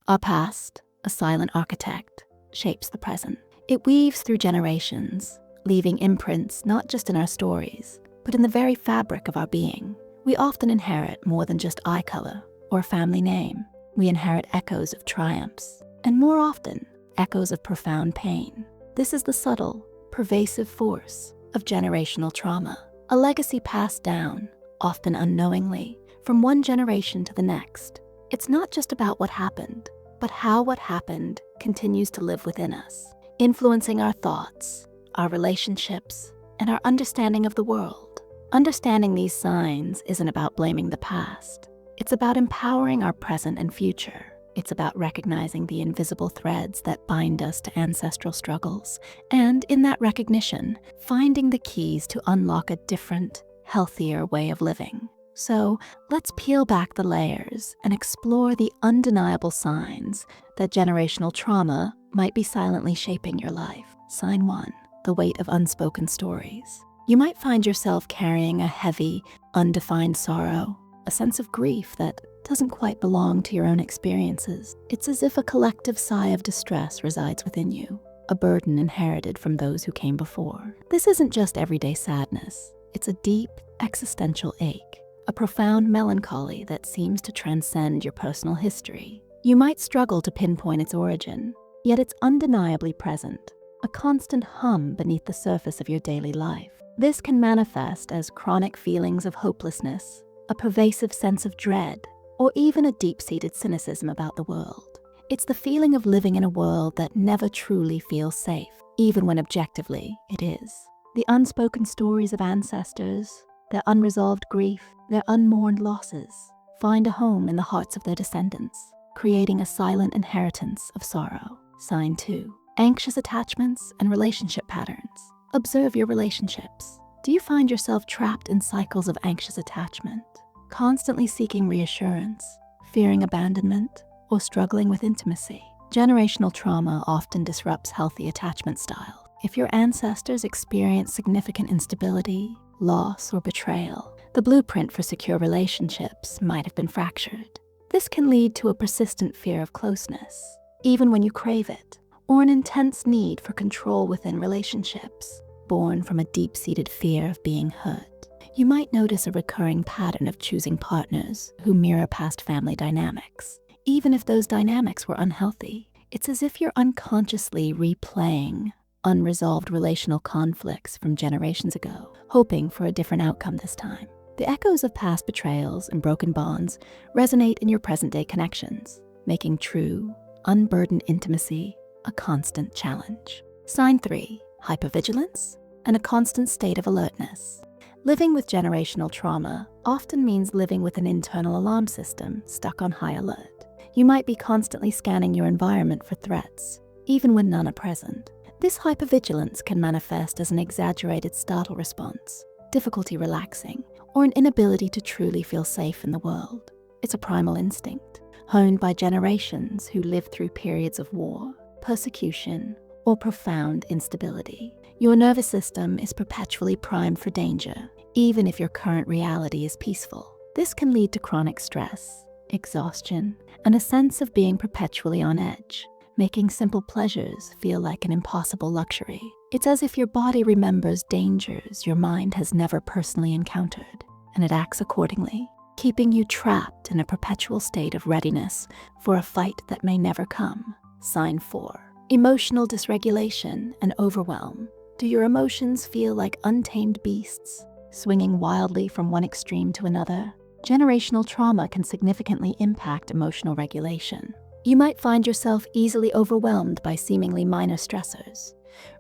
Our past, a silent architect, shapes the present. It weaves through generations, leaving imprints not just in our stories, but in the very fabric of our being. We often inherit more than just eye color or a family name. We inherit echoes of triumphs, and more often, echoes of profound pain. This is the subtle, pervasive force of generational trauma, a legacy passed down, often unknowingly, from one generation to the next. It's not just about what happened, but how what happened continues to live within us, influencing our thoughts, our relationships, and our understanding of the world. Understanding these signs isn't about blaming the past. It's about empowering our present and future. It's about recognizing the invisible threads that bind us to ancestral struggles, and in that recognition, finding the keys to unlock a different, healthier way of living. So let's peel back the layers and explore the undeniable signs that generational trauma might be silently shaping your life. Sign 1, the weight of unspoken stories. You might find yourself carrying a heavy, undefined sorrow, a sense of grief that doesn't quite belong to your own experiences. It's as if a collective sigh of distress resides within you, a burden inherited from those who came before. This isn't just everyday sadness. It's a deep, existential ache, a profound melancholy that seems to transcend your personal history. You might struggle to pinpoint its origin, yet it's undeniably present, a constant hum beneath the surface of your daily life. This can manifest as chronic feelings of hopelessness, a pervasive sense of dread, or even a deep-seated cynicism about the world. It's the feeling of living in a world that never truly feels safe, even when objectively it is. The unspoken stories of ancestors, their unresolved grief, their unmourned losses, find a home in the hearts of their descendants, creating a silent inheritance of sorrow. Sign 2, anxious attachments and relationship patterns. Observe your relationships. Do you find yourself trapped in cycles of anxious attachment, constantly seeking reassurance, fearing abandonment, or struggling with intimacy? Generational trauma often disrupts healthy attachment styles. If your ancestors experienced significant instability, loss, or betrayal, the blueprint for secure relationships might have been fractured. This can lead to a persistent fear of closeness, even when you crave it, or an intense need for control within relationships, born from a deep-seated fear of being hurt. You might notice a recurring pattern of choosing partners who mirror past family dynamics. Even if those dynamics were unhealthy, it's as if you're unconsciously replaying unresolved relational conflicts from generations ago, hoping for a different outcome this time. The echoes of past betrayals and broken bonds resonate in your present-day connections, making true, unburdened intimacy a constant challenge. Sign 3, hypervigilance and a constant state of alertness. Living with generational trauma often means living with an internal alarm system stuck on high alert. You might be constantly scanning your environment for threats, even when none are present. This hypervigilance can manifest as an exaggerated startle response, difficulty relaxing, or an inability to truly feel safe in the world. It's a primal instinct, honed by generations who lived through periods of war, persecution, or profound instability. Your nervous system is perpetually primed for danger, even if your current reality is peaceful. This can lead to chronic stress, exhaustion, and a sense of being perpetually on edge, making simple pleasures feel like an impossible luxury. It's as if your body remembers dangers your mind has never personally encountered, and it acts accordingly, keeping you trapped in a perpetual state of readiness for a fight that may never come. Sign 4, emotional dysregulation and overwhelm. Do your emotions feel like untamed beasts, swinging wildly from one extreme to another? Generational trauma can significantly impact emotional regulation. You might find yourself easily overwhelmed by seemingly minor stressors,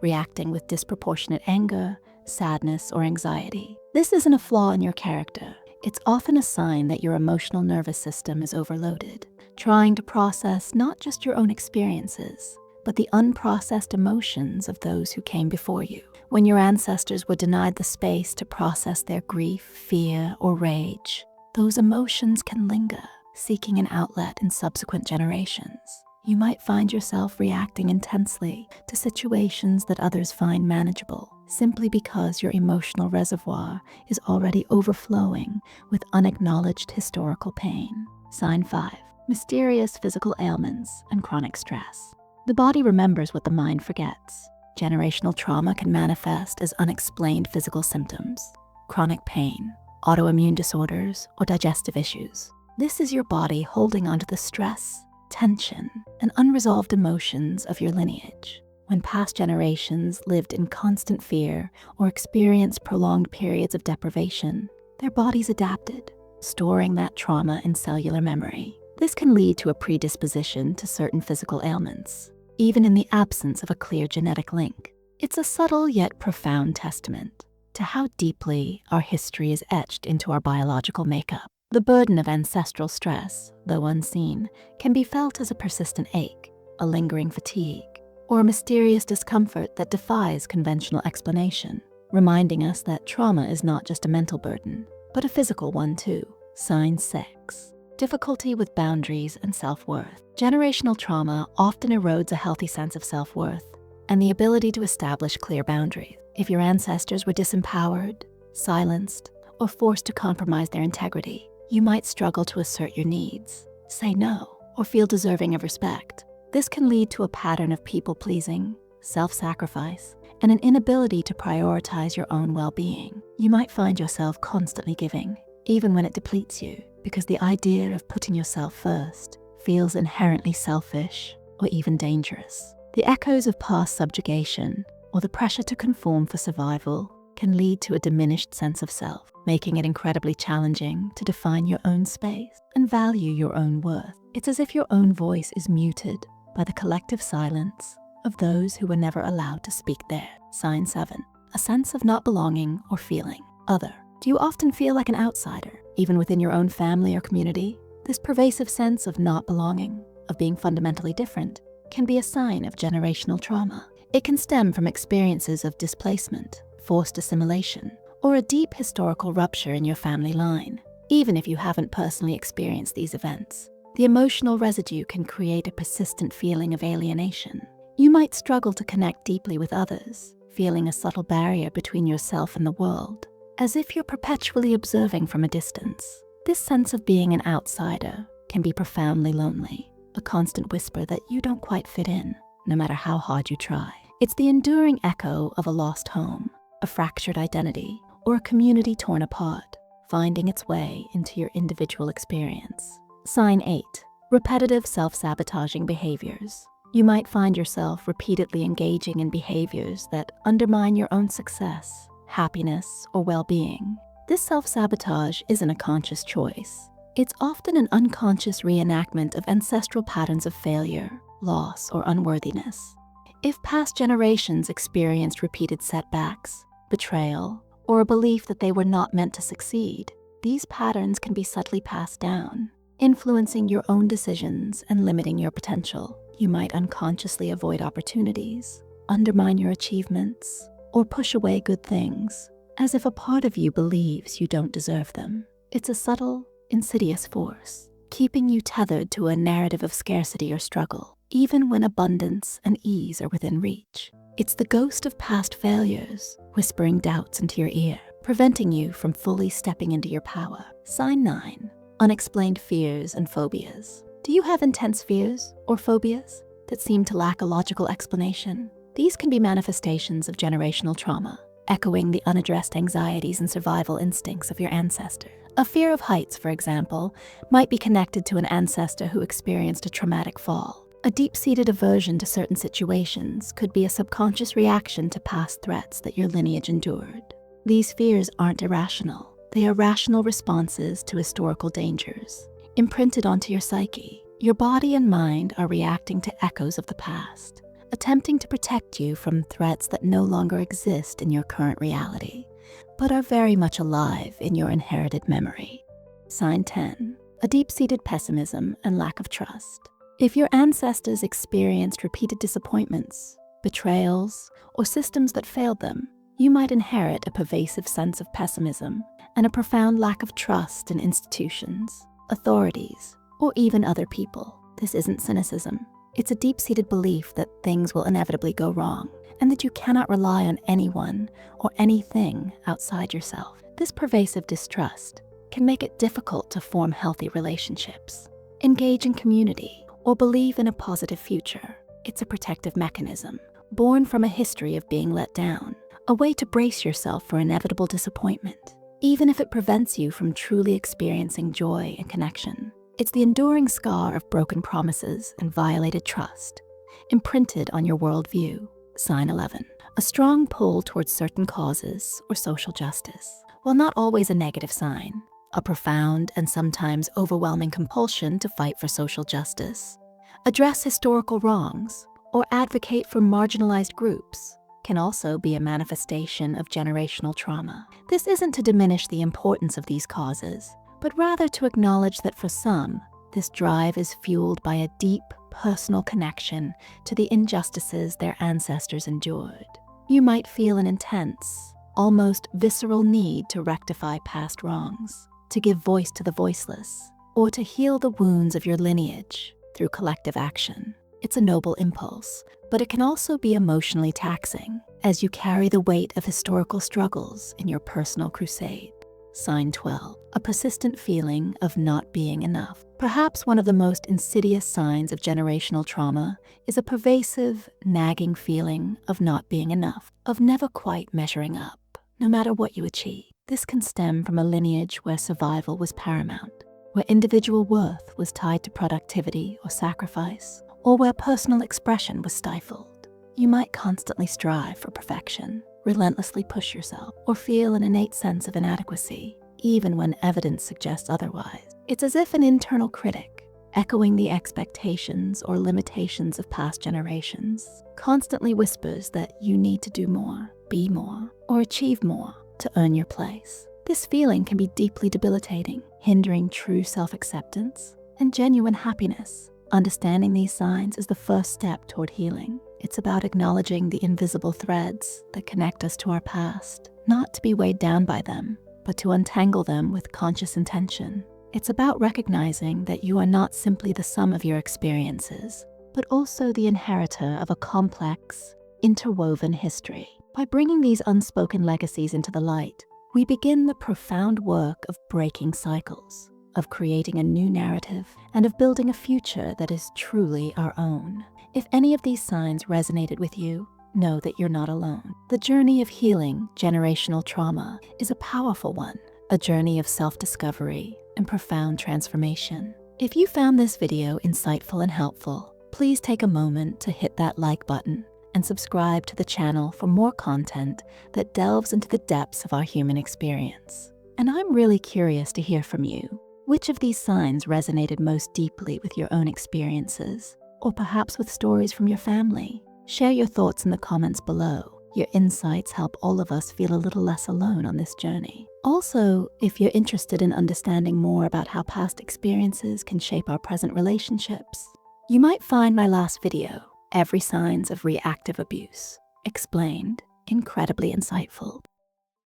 reacting with disproportionate anger, sadness, or anxiety. This isn't a flaw in your character. It's often a sign that your emotional nervous system is overloaded, trying to process not just your own experiences, but the unprocessed emotions of those who came before you. When your ancestors were denied the space to process their grief, fear, or rage, those emotions can linger, seeking an outlet in subsequent generations. You might find yourself reacting intensely to situations that others find manageable, simply because your emotional reservoir is already overflowing with unacknowledged historical pain. Sign 5, mysterious physical ailments, and chronic stress. The body remembers what the mind forgets. Generational trauma can manifest as unexplained physical symptoms, chronic pain, autoimmune disorders, or digestive issues. This is your body holding onto the stress, tension, and unresolved emotions of your lineage. When past generations lived in constant fear or experienced prolonged periods of deprivation, their bodies adapted, storing that trauma in cellular memory. This can lead to a predisposition to certain physical ailments, even in the absence of a clear genetic link. It's a subtle yet profound testament to how deeply our history is etched into our biological makeup. The burden of ancestral stress, though unseen, can be felt as a persistent ache, a lingering fatigue, or a mysterious discomfort that defies conventional explanation, reminding us that trauma is not just a mental burden, but a physical one too. Sign 6. Difficulty with boundaries and self-worth. Generational trauma often erodes a healthy sense of self-worth and the ability to establish clear boundaries. If your ancestors were disempowered, silenced, or forced to compromise their integrity, you might struggle to assert your needs, say no, or feel deserving of respect. This can lead to a pattern of people-pleasing, self-sacrifice, and an inability to prioritize your own well-being. You might find yourself constantly giving, even when it depletes you, because the idea of putting yourself first feels inherently selfish or even dangerous. The echoes of past subjugation or the pressure to conform for survival can lead to a diminished sense of self, making it incredibly challenging to define your own space and value your own worth. It's as if your own voice is muted by the collective silence of those who were never allowed to speak there. Sign 7. A sense of not belonging or feeling other. Do you often feel like an outsider, even within your own family or community? This pervasive sense of not belonging, of being fundamentally different, can be a sign of generational trauma. It can stem from experiences of displacement, forced assimilation, or a deep historical rupture in your family line. Even if you haven't personally experienced these events, the emotional residue can create a persistent feeling of alienation. You might struggle to connect deeply with others, feeling a subtle barrier between yourself and the world, as if you're perpetually observing from a distance. This sense of being an outsider can be profoundly lonely, a constant whisper that you don't quite fit in, no matter how hard you try. It's the enduring echo of a lost home, a fractured identity, or a community torn apart, finding its way into your individual experience. Sign 8. Repetitive self-sabotaging behaviors. You might find yourself repeatedly engaging in behaviors that undermine your own success, happiness, or well-being. This self-sabotage isn't a conscious choice. It's often an unconscious reenactment of ancestral patterns of failure, loss, or unworthiness. If past generations experienced repeated setbacks, betrayal, or a belief that they were not meant to succeed, these patterns can be subtly passed down, influencing your own decisions and limiting your potential. You might unconsciously avoid opportunities, undermine your achievements, or push away good things, as if a part of you believes you don't deserve them. It's a subtle, insidious force, keeping you tethered to a narrative of scarcity or struggle, even when abundance and ease are within reach. It's the ghost of past failures, whispering doubts into your ear, preventing you from fully stepping into your power. Sign 9. Unexplained fears and phobias. Do you have intense fears or phobias that seem to lack a logical explanation? These can be manifestations of generational trauma, echoing the unaddressed anxieties and survival instincts of your ancestors. A fear of heights, for example, might be connected to an ancestor who experienced a traumatic fall. A deep-seated aversion to certain situations could be a subconscious reaction to past threats that your lineage endured. These fears aren't irrational. They are rational responses to historical dangers. Imprinted onto your psyche, your body and mind are reacting to echoes of the past, attempting to protect you from threats that no longer exist in your current reality, but are very much alive in your inherited memory. Sign 10. A deep-seated pessimism and lack of trust. If your ancestors experienced repeated disappointments, betrayals, or systems that failed them, you might inherit a pervasive sense of pessimism and a profound lack of trust in institutions, authorities, or even other people. This isn't cynicism. It's a deep-seated belief that things will inevitably go wrong and that you cannot rely on anyone or anything outside yourself. This pervasive distrust can make it difficult to form healthy relationships, engage in community, or believe in a positive future. It's a protective mechanism, born from a history of being let down, a way to brace yourself for inevitable disappointment, even if it prevents you from truly experiencing joy and connection. It's the enduring scar of broken promises and violated trust, imprinted on your worldview. Sign 11. A strong pull towards certain causes or social justice. While not always a negative sign, a profound and sometimes overwhelming compulsion to fight for social justice, address historical wrongs, or advocate for marginalized groups can also be a manifestation of generational trauma. This isn't to diminish the importance of these causes, but rather to acknowledge that for some, this drive is fueled by a deep personal connection to the injustices their ancestors endured. You might feel an intense, almost visceral need to rectify past wrongs, to give voice to the voiceless, or to heal the wounds of your lineage through collective action. It's a noble impulse, but it can also be emotionally taxing as you carry the weight of historical struggles in your personal crusade. Sign 12. A persistent feeling of not being enough. Perhaps one of the most insidious signs of generational trauma is a pervasive, nagging feeling of not being enough, of never quite measuring up, no matter what you achieve. This can stem from a lineage where survival was paramount, where individual worth was tied to productivity or sacrifice, or where personal expression was stifled. You might constantly strive for perfection, relentlessly push yourself, or feel an innate sense of inadequacy, even when evidence suggests otherwise. It's as if an internal critic, echoing the expectations or limitations of past generations, constantly whispers that you need to do more, be more, or achieve more to earn your place. This feeling can be deeply debilitating, hindering true self-acceptance and genuine happiness. Understanding these signs is the first step toward healing. It's about acknowledging the invisible threads that connect us to our past, not to be weighed down by them, but to untangle them with conscious intention. It's about recognizing that you are not simply the sum of your experiences, but also the inheritor of a complex, interwoven history. By bringing these unspoken legacies into the light, we begin the profound work of breaking cycles, of creating a new narrative, and of building a future that is truly our own. If any of these signs resonated with you, know that you're not alone. The journey of healing generational trauma is a powerful one, a journey of self-discovery and profound transformation. If you found this video insightful and helpful, please take a moment to hit that like button and subscribe to the channel for more content that delves into the depths of our human experience. And I'm really curious to hear from you. Which of these signs resonated most deeply with your own experiences, or perhaps with stories from your family? Share your thoughts in the comments below. Your insights help all of us feel a little less alone on this journey. Also, if you're interested in understanding more about how past experiences can shape our present relationships, you might find my last video, Every Signs of Reactive Abuse, Explained, incredibly insightful.